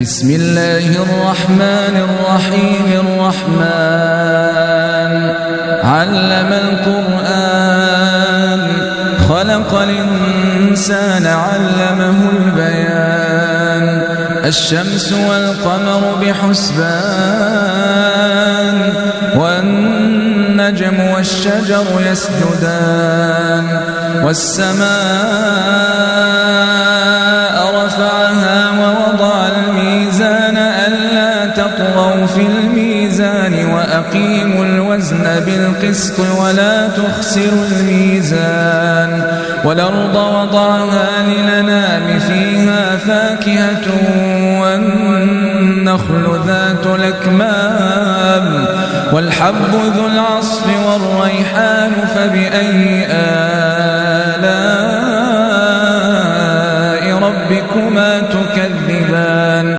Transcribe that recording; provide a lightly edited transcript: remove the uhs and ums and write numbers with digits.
بسم الله الرحمن الرحيم. الرحمن علم القرآن، خلق الإنسان، علمه البيان. الشمس والقمر بحسبان، والنجم والشجر يسجدان. والسماء رفعها ووضع الميزان ألا تطغوا في الميزان وأقيموا الوزن بالقسط ولا تخسروا الميزان. والأرض وضعها للأنام فيها فاكهة والنخل ذات الأكمام والحب ذو العصف والريحان. فبأي آلاء ربكما تكذبان؟